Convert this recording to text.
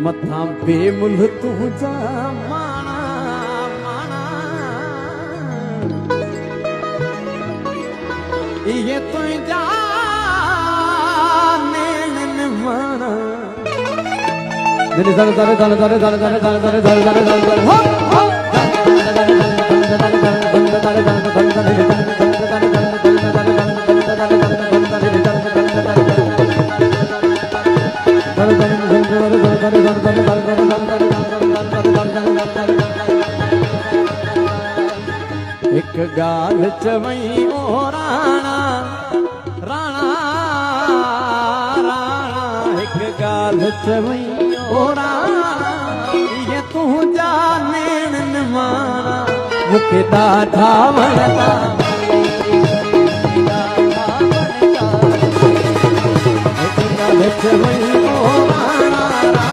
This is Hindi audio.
मथा बेमुल तू जा माना माना ये तो जा नैन माना मेरे जाने जाने जाने जाने जाने जाने जाने जाने जाने जाने जाने जाने हो हो एक गाल चवई ओ राणा राणा राणा एक गाल चवई ओ राणा ये तू जाने न माना मुखे ॾाढा वणंदा एक गाल चवई ओ राणा